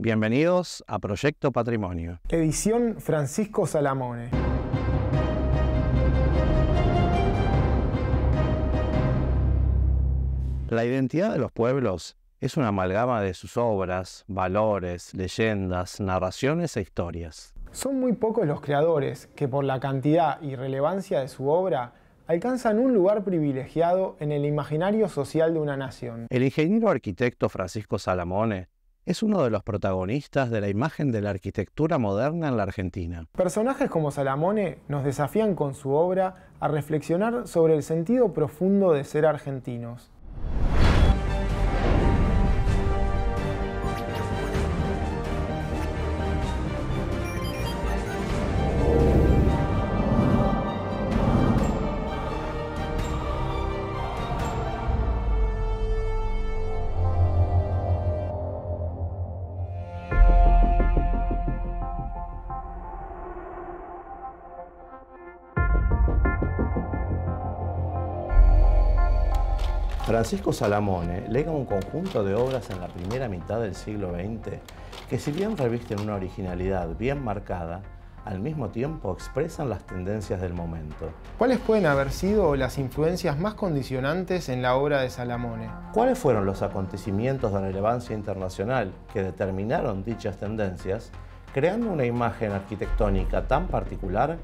Bienvenidos a Proyecto Patrimonio. Edición Francisco Salamone. La identidad de los pueblos es una amalgama de sus obras, valores, leyendas, narraciones e historias. Son muy pocos los creadores que por la cantidad y relevancia de su obra alcanzan un lugar privilegiado en el imaginario social de una nación. El ingeniero arquitecto Francisco Salamone es uno de los protagonistas de la imagen de la arquitectura moderna en la Argentina. Personajes como Salamone nos desafían con su obra a reflexionar sobre el sentido profundo de ser argentinos. Francisco Salamone lega un conjunto de obras en la primera mitad del siglo XX que, si bien revisten una originalidad bien marcada, al mismo tiempo expresan las tendencias del momento. ¿Cuáles pueden haber sido las influencias más condicionantes en la obra de Salamone? ¿Cuáles fueron los acontecimientos de relevancia internacional que determinaron dichas tendencias, creando una imagen arquitectónica tan particular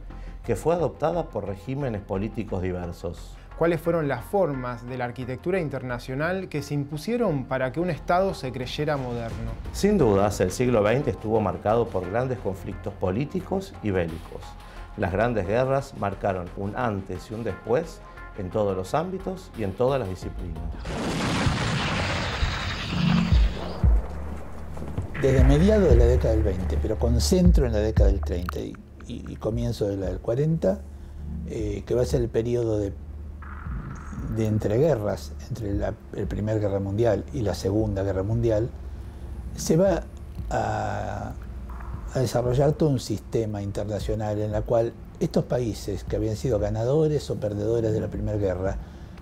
que fue adoptada por regímenes políticos diversos? ¿Cuáles fueron las formas de la arquitectura internacional que se impusieron para que un Estado se creyera moderno? Sin dudas, el siglo XX estuvo marcado por grandes conflictos políticos y bélicos. Las grandes guerras marcaron un antes y un después en todos los ámbitos y en todas las disciplinas. Desde mediados de la década del 20, pero con centro en la década del 30 y comienzo de la del 40, que va a ser el periodo de entreguerras, entre la Primera Guerra Mundial y la Segunda Guerra Mundial, se va a desarrollar todo un sistema internacional en el cual estos países que habían sido ganadores o perdedores de la Primera Guerra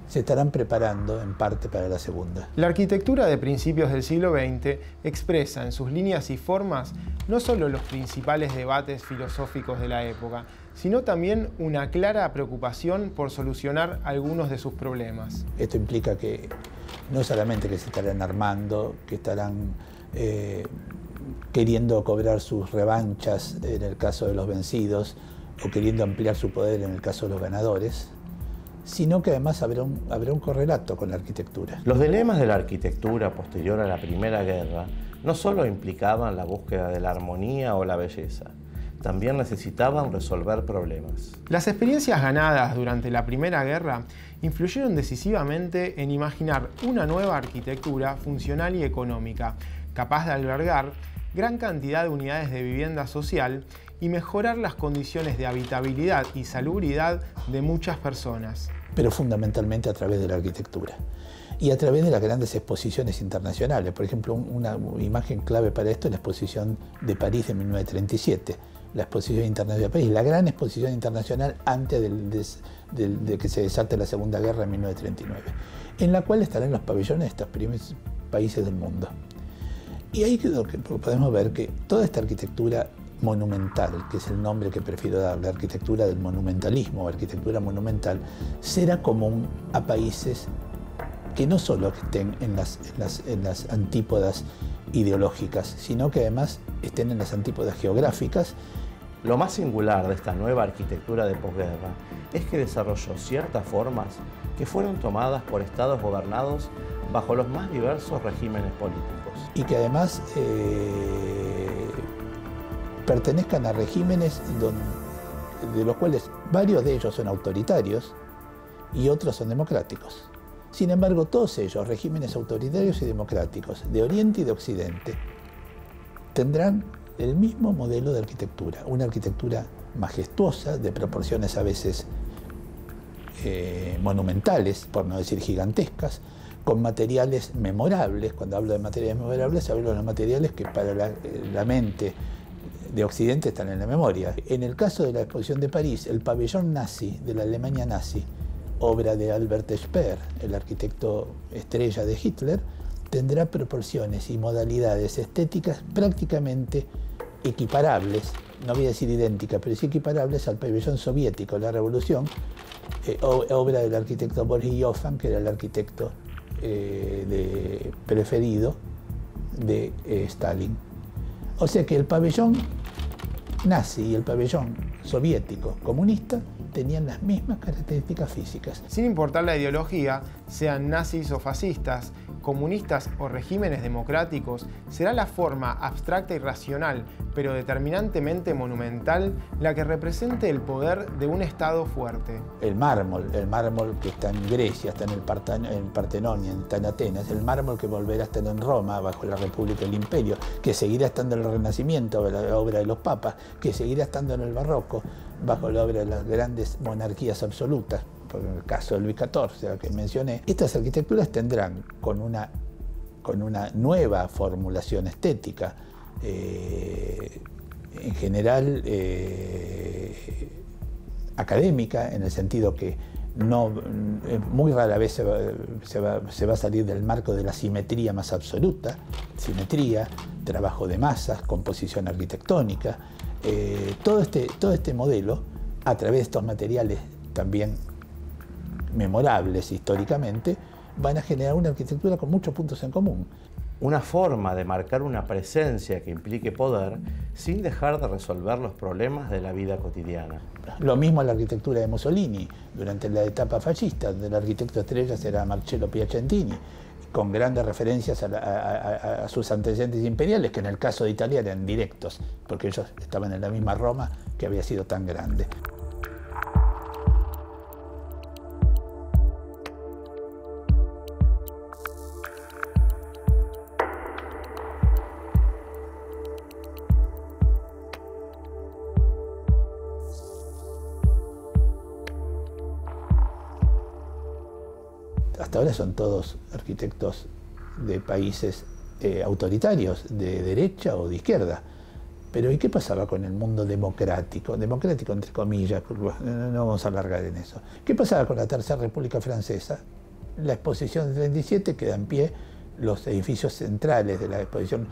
se estarán preparando en parte para la Segunda. La arquitectura de principios del siglo XX expresa en sus líneas y formas no solo los principales debates filosóficos de la época, sino también una clara preocupación por solucionar algunos de sus problemas. Esto implica que no solamente que se estarán armando, que estarán queriendo cobrar sus revanchas en el caso de los vencidos, o queriendo ampliar su poder en el caso de los ganadores, sino que además habrá un correlato con la arquitectura. Los dilemas de la arquitectura posterior a la Primera Guerra no solo implicaban la búsqueda de la armonía o la belleza, también necesitaban resolver problemas. Las experiencias ganadas durante la Primera Guerra influyeron decisivamente en imaginar una nueva arquitectura funcional y económica, capaz de albergar gran cantidad de unidades de vivienda social y mejorar las condiciones de habitabilidad y salubridad de muchas personas. Pero fundamentalmente a través de la arquitectura y a través de las grandes exposiciones internacionales. Por ejemplo, una imagen clave para esto es la exposición de París de 1937, la exposición internacional de París, la gran exposición internacional antes de que se desate la Segunda Guerra en 1939, en la cual estarán los pabellones de estos primeros países del mundo. Y ahí creo que podemos ver que toda esta arquitectura monumental, que es el nombre que prefiero darle, arquitectura del monumentalismo o arquitectura monumental, será común a países que no solo estén en las antípodas ideológicas, sino que además estén en las antípodas geográficas. Lo más singular de esta nueva arquitectura de posguerra es que desarrolló ciertas formas que fueron tomadas por estados gobernados bajo los más diversos regímenes políticos. Y que además pertenezcan a regímenes de los cuales varios de ellos son autoritarios y otros son democráticos. Sin embargo, todos ellos, regímenes autoritarios y democráticos, de Oriente y de Occidente, tendrán el mismo modelo de arquitectura, una arquitectura majestuosa, de proporciones a veces monumentales, por no decir gigantescas, con materiales memorables. Cuando hablo de materiales memorables, hablo de los materiales que para la mente de Occidente están en la memoria. En el caso de la exposición de París, el pabellón nazi de la Alemania nazi, obra de Albert Speer, el arquitecto estrella de Hitler, tendrá proporciones y modalidades estéticas prácticamente equiparables, no voy a decir idénticas, pero sí equiparables al pabellón soviético, la Revolución, obra del arquitecto Boris Joffman, que era el arquitecto preferido de Stalin. O sea que el pabellón nazi y el pabellón soviético comunista tenían las mismas características físicas. Sin importar la ideología, sean nazis o fascistas, comunistas o regímenes democráticos, será la forma abstracta y racional, pero determinantemente monumental, la que represente el poder de un Estado fuerte. El mármol que está en Grecia, está en el Partenón y está en Atenas, el mármol que volverá a estar en Roma bajo la República del Imperio, que seguirá estando en el Renacimiento, la obra de los papas, que seguirá estando en el Barroco, bajo la obra de las grandes monarquías absolutas, por el caso de Luis XIV, que mencioné. Estas arquitecturas tendrán, con una nueva formulación estética, en general académica, en el sentido que muy rara vez se va a salir del marco de la simetría más absoluta, simetría, trabajo de masas, composición arquitectónica, todo este modelo, a través de estos materiales también memorables históricamente, van a generar una arquitectura con muchos puntos en común. Una forma de marcar una presencia que implique poder sin dejar de resolver los problemas de la vida cotidiana. Lo mismo la arquitectura de Mussolini durante la etapa fascista, donde el arquitecto estrella era Marcello Piacentini, con grandes referencias a sus antecedentes imperiales, que en el caso de Italia eran directos, porque ellos estaban en la misma Roma que había sido tan grande. Hasta ahora son todos arquitectos de países autoritarios, de derecha o de izquierda. Pero ¿y qué pasaba con el mundo democrático? Democrático entre comillas, no vamos a alargar en eso. ¿Qué pasaba con la Tercera República Francesa? La exposición de 37 queda en pie, los edificios centrales de la exposición,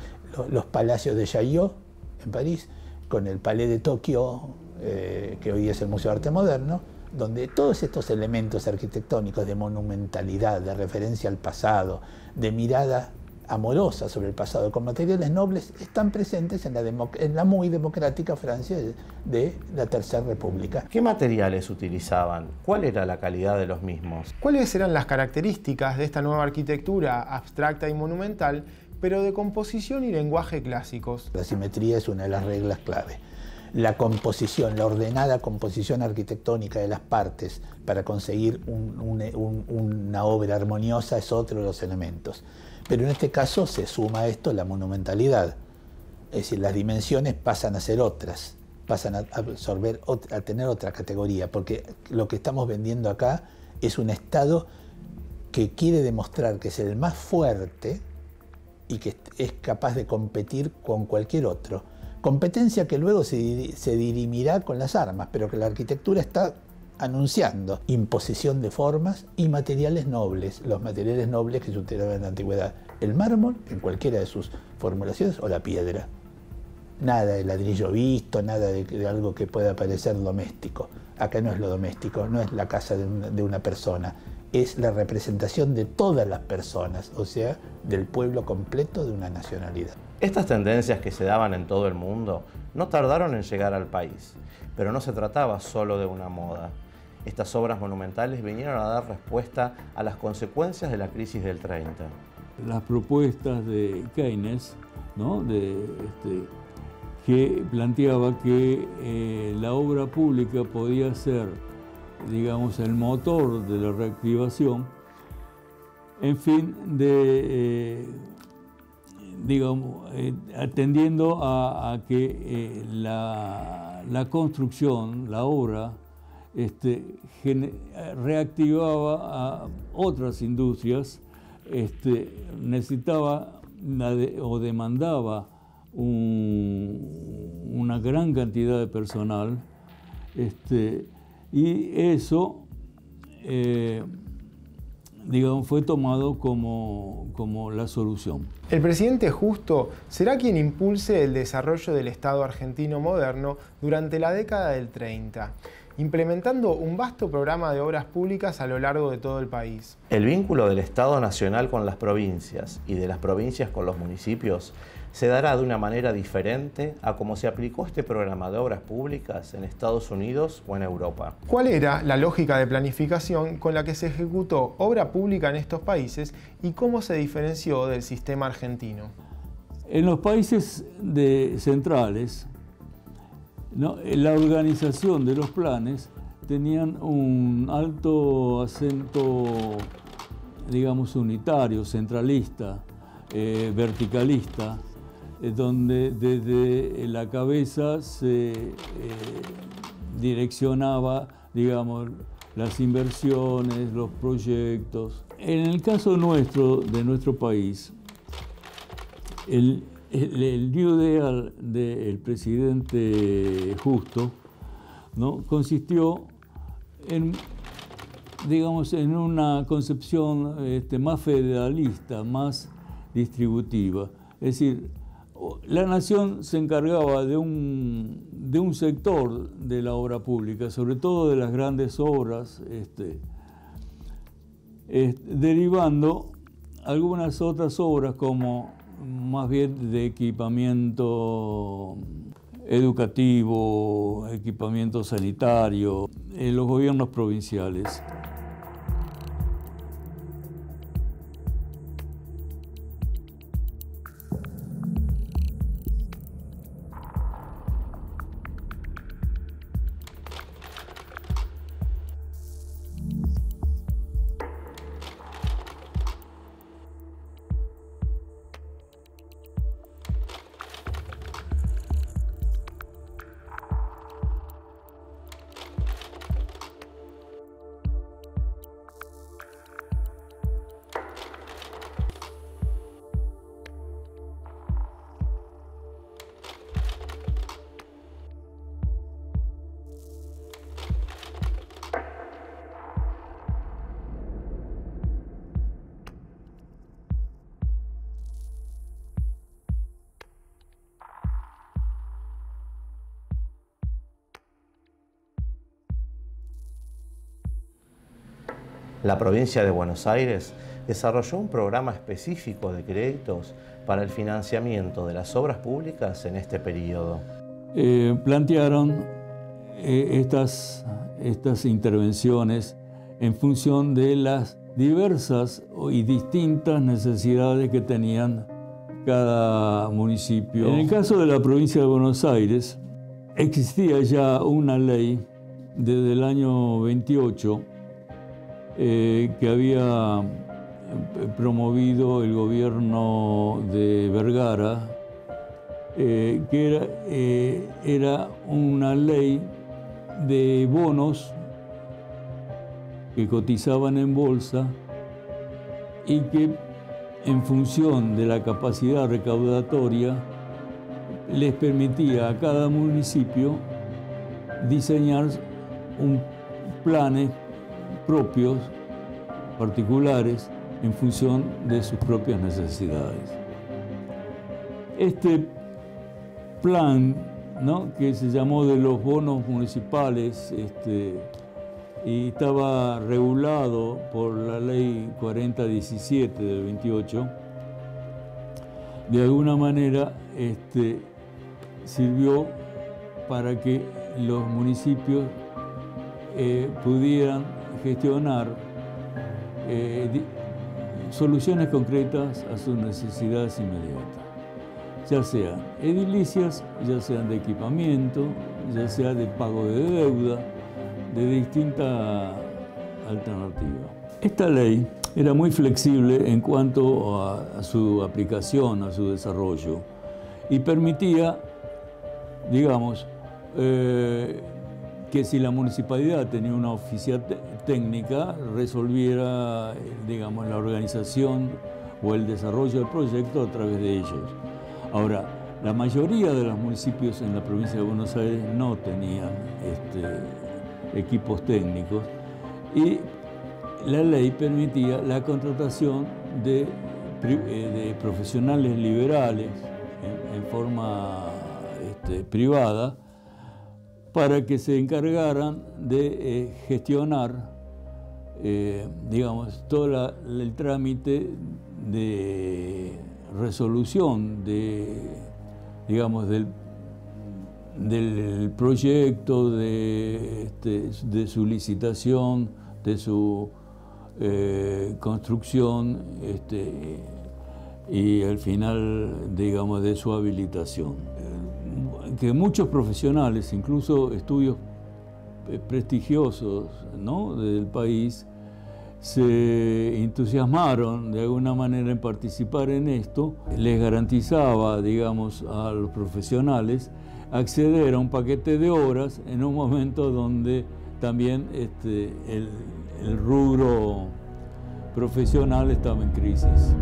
los palacios de Chaillot en París, con el Palais de Tokio, que hoy es el Museo de Arte Moderno, donde todos estos elementos arquitectónicos de monumentalidad, de referencia al pasado, de mirada amorosa sobre el pasado con materiales nobles, están presentes en la muy democrática Francia de la Tercera República. ¿Qué materiales utilizaban? ¿Cuál era la calidad de los mismos? ¿Cuáles eran las características de esta nueva arquitectura abstracta y monumental, pero de composición y lenguaje clásicos? La simetría es una de las reglas clave. La composición, la ordenada composición arquitectónica de las partes para conseguir una obra armoniosa es otro de los elementos. Pero en este caso se suma a esto la monumentalidad. Es decir, las dimensiones pasan a ser otras, pasan a absorber, a tener otra categoría, porque lo que estamos vendiendo acá es un Estado que quiere demostrar que es el más fuerte y que es capaz de competir con cualquier otro. Competencia que luego se dirimirá con las armas, pero que la arquitectura está anunciando. Imposición de formas y materiales nobles, los materiales nobles que se utilizaban en la antigüedad. El mármol, en cualquiera de sus formulaciones, o la piedra. Nada de ladrillo visto, nada de algo que pueda parecer doméstico. Acá no es lo doméstico, no es la casa de una persona, es la representación de todas las personas, o sea, del pueblo completo de una nacionalidad. Estas tendencias que se daban en todo el mundo no tardaron en llegar al país, pero no se trataba solo de una moda. Estas obras monumentales vinieron a dar respuesta a las consecuencias de la crisis del 30. Las propuestas de Keynes, ¿no? Que planteaba que la obra pública podía ser, digamos, el motor de la reactivación, en fin, digamos, atendiendo a que la construcción, la obra, reactivaba a otras industrias, necesitaba o demandaba una gran cantidad de personal, y eso digamos, fue tomado como la solución. El presidente Justo será quien impulse el desarrollo del Estado argentino moderno durante la década del 30, implementando un vasto programa de obras públicas a lo largo de todo el país. El vínculo del Estado nacional con las provincias y de las provincias con los municipios se dará de una manera diferente a cómo se aplicó este programa de obras públicas en Estados Unidos o en Europa. ¿Cuál era la lógica de planificación con la que se ejecutó obra pública en estos países y cómo se diferenció del sistema argentino? En los países centrales, ¿no?, la organización de los planes tenían un alto acento, digamos, unitario, centralista, verticalista, donde desde la cabeza se direccionaba, digamos, las inversiones, los proyectos. En el caso nuestro, de nuestro país, el New Deal del presidente Justo, ¿no?, consistió en, digamos, en una concepción más federalista, más distributiva. Es decir, la nación se encargaba de un sector de la obra pública, sobre todo de las grandes obras, derivando algunas otras obras como más bien de equipamiento educativo, equipamiento sanitario, en los gobiernos provinciales. La provincia de Buenos Aires desarrolló un programa específico de créditos para el financiamiento de las obras públicas en este periodo. Plantearon estas intervenciones en función de las diversas y distintas necesidades que tenían cada municipio. En el caso de la provincia de Buenos Aires, existía ya una ley desde el año 28 que había promovido el gobierno de Vergara, que era una ley de bonos que cotizaban en bolsa y que en función de la capacidad recaudatoria les permitía a cada municipio diseñar planes propios, particulares, en función de sus propias necesidades. Este plan, ¿no?, que se llamó de los bonos municipales, y estaba regulado por la ley 4017 del 28, de alguna manera sirvió para que los municipios pudieran gestionar soluciones concretas a sus necesidades inmediatas, ya sean edilicias, ya sean de equipamiento, ya sea de pago de deuda, de distinta alternativa. Esta ley era muy flexible en cuanto a su aplicación, a su desarrollo, y permitía, digamos, que si la municipalidad tenía una oficina técnica, resolviera, digamos, la organización o el desarrollo del proyecto a través de ellos. Ahora, la mayoría de los municipios en la provincia de Buenos Aires no tenían equipos técnicos y la ley permitía la contratación de profesionales liberales en forma privada para que se encargaran de gestionar, digamos, todo el trámite de resolución digamos, del proyecto, de su licitación, de su construcción y al final, digamos, de su habilitación. Que muchos profesionales, incluso estudios prestigiosos, ¿no?, del país, se entusiasmaron de alguna manera en participar en esto. Les garantizaba, digamos, a los profesionales acceder a un paquete de obras en un momento donde también el rubro profesional estaba en crisis.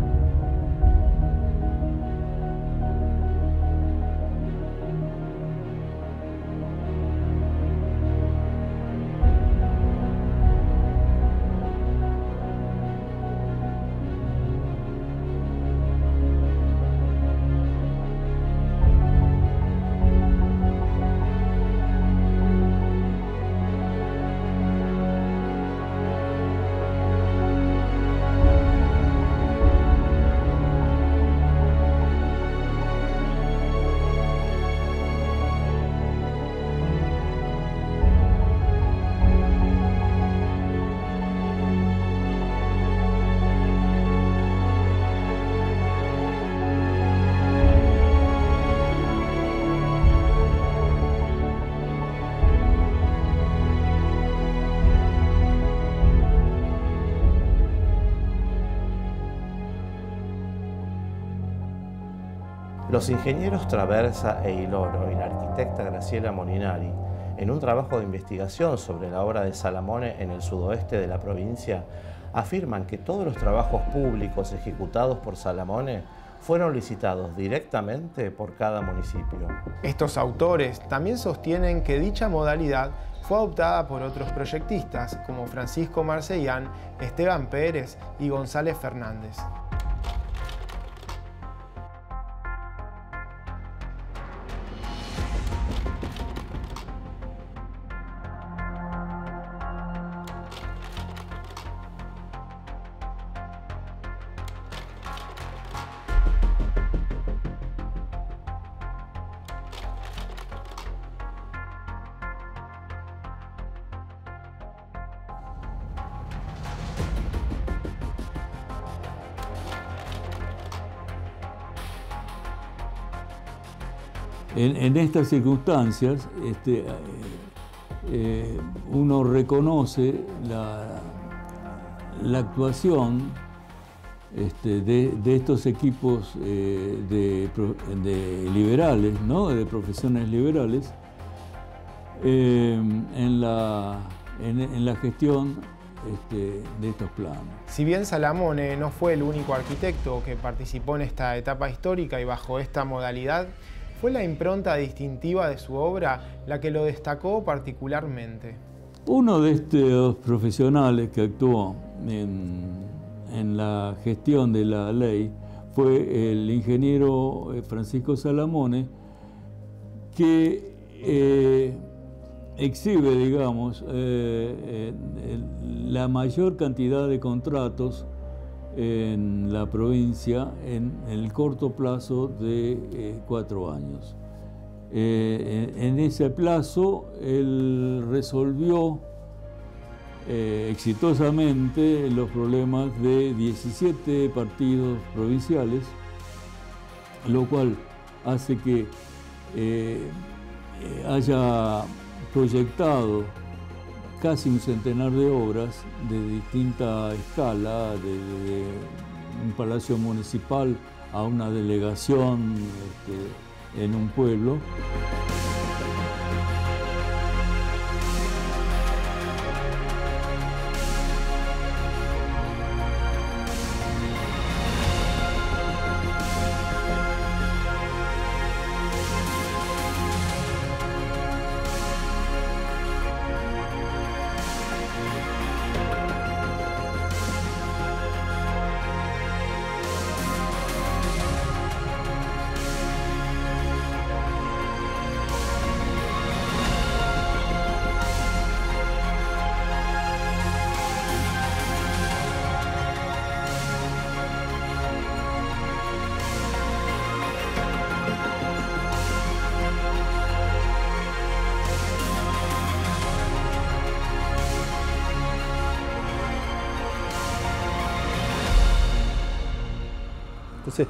Los ingenieros Traversa e Iloro y la arquitecta Graciela Molinari, en un trabajo de investigación sobre la obra de Salamone en el sudoeste de la provincia, afirman que todos los trabajos públicos ejecutados por Salamone fueron licitados directamente por cada municipio. Estos autores también sostienen que dicha modalidad fue adoptada por otros proyectistas como Francisco Marcellán, Esteban Pérez y González Fernández. En estas circunstancias, uno reconoce la actuación de estos equipos de liberales, ¿no?, de profesiones liberales, en la gestión de estos planos. Si bien Salamone no fue el único arquitecto que participó en esta etapa histórica y bajo esta modalidad, fue la impronta distintiva de su obra la que lo destacó particularmente. Uno de estos profesionales que actuó en la gestión de la ley fue el ingeniero Francisco Salamone, que exhibe, digamos, la mayor cantidad de contratos en la provincia en el corto plazo de 4 años. En ese plazo él resolvió exitosamente los problemas de 17 partidos provinciales, lo cual hace que haya proyectado casi un centenar de obras de distinta escala, de un palacio municipal a una delegación en un pueblo. Entonces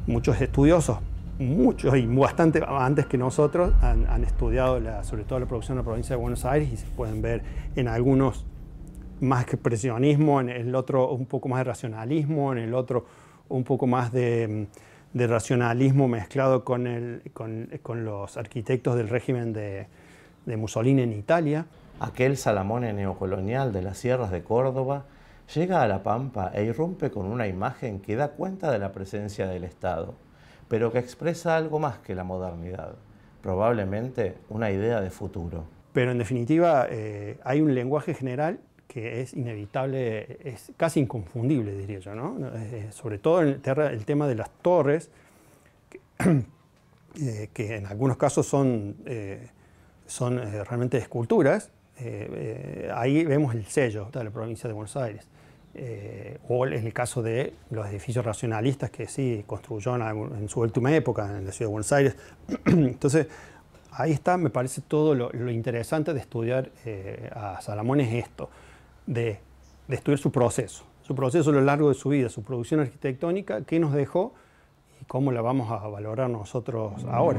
muchos estudiosos, muchos y bastante antes que nosotros, han estudiado sobre todo la producción en la provincia de Buenos Aires, y se pueden ver en algunos más que expresionismo, en el otro un poco más de racionalismo, en el otro un poco más de racionalismo mezclado con los arquitectos del régimen de Mussolini en Italia. Aquel Salamone neocolonial de las sierras de Córdoba llega a La Pampa e irrumpe con una imagen que da cuenta de la presencia del Estado, pero que expresa algo más que la modernidad, probablemente una idea de futuro. Pero en definitiva hay un lenguaje general que es inevitable, es casi inconfundible, diría yo, ¿no? Sobre todo en el tema de las torres, que en algunos casos son realmente esculturas. Ahí vemos el sello de la provincia de Buenos Aires. O en el caso de los edificios racionalistas que sí construyó en su última época en la ciudad de Buenos Aires. Entonces, ahí está, me parece todo lo interesante de estudiar a Salamone, es esto, de estudiar su proceso a lo largo de su vida, su producción arquitectónica, qué nos dejó y cómo la vamos a valorar nosotros ahora.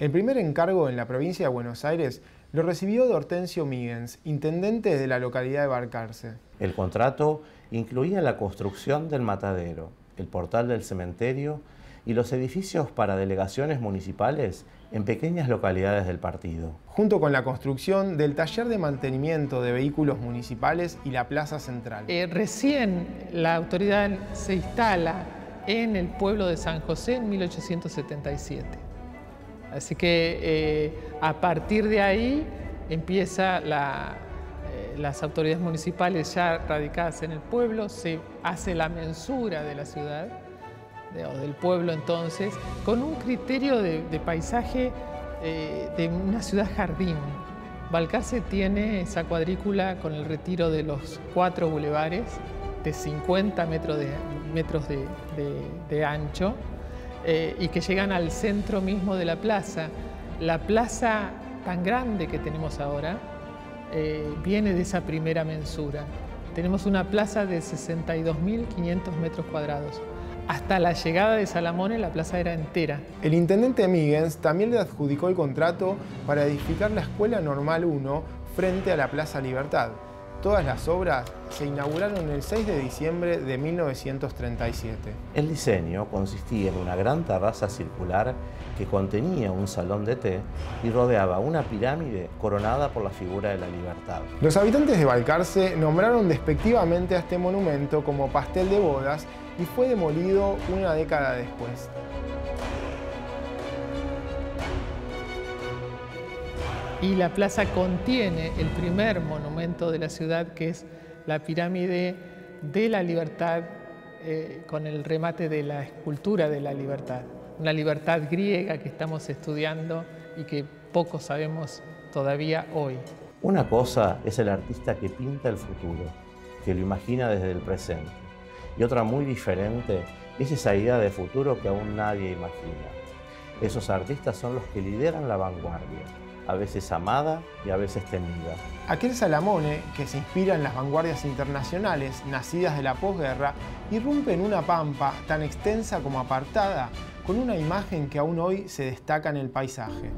El primer encargo en la provincia de Buenos Aires lo recibió de Hortensio Míguez, intendente de la localidad de Balcarce. El contrato incluía la construcción del matadero, el portal del cementerio y los edificios para delegaciones municipales en pequeñas localidades del partido. Junto con la construcción del taller de mantenimiento de vehículos municipales y la plaza central. Recién la autoridad se instala en el pueblo de San José en 1877. Así que a partir de ahí empieza las autoridades municipales ya radicadas en el pueblo, se hace la mensura de la ciudad, o del pueblo entonces, con un criterio de paisaje de una ciudad jardín. Balcarce tiene esa cuadrícula con el retiro de los 4 bulevares de 50 metros de ancho, y que llegan al centro mismo de la plaza. La plaza tan grande que tenemos ahora viene de esa primera mensura. Tenemos una plaza de 62.500 metros cuadrados. Hasta la llegada de Salamone la plaza era entera. El intendente Míguez también le adjudicó el contrato para edificar la Escuela Normal 1 frente a la Plaza Libertad. Todas las obras se inauguraron el 6 de diciembre de 1937. El diseño consistía en una gran terraza circular que contenía un salón de té y rodeaba una pirámide coronada por la figura de la libertad. Los habitantes de Balcarce nombraron despectivamente a este monumento como pastel de bodas y fue demolido una década después. Y la plaza contiene el primer monumento de la ciudad, que es la pirámide de la libertad, con el remate de la escultura de la libertad. Una libertad griega que estamos estudiando y que poco sabemos todavía hoy. Una cosa es el artista que pinta el futuro, que lo imagina desde el presente. Y otra muy diferente es esa idea de futuro que aún nadie imagina. Esos artistas son los que lideran la vanguardia, a veces amada y a veces temida. Aquel Salamone, que se inspira en las vanguardias internacionales nacidas de la posguerra, irrumpe en una pampa tan extensa como apartada, con una imagen que aún hoy se destaca en el paisaje.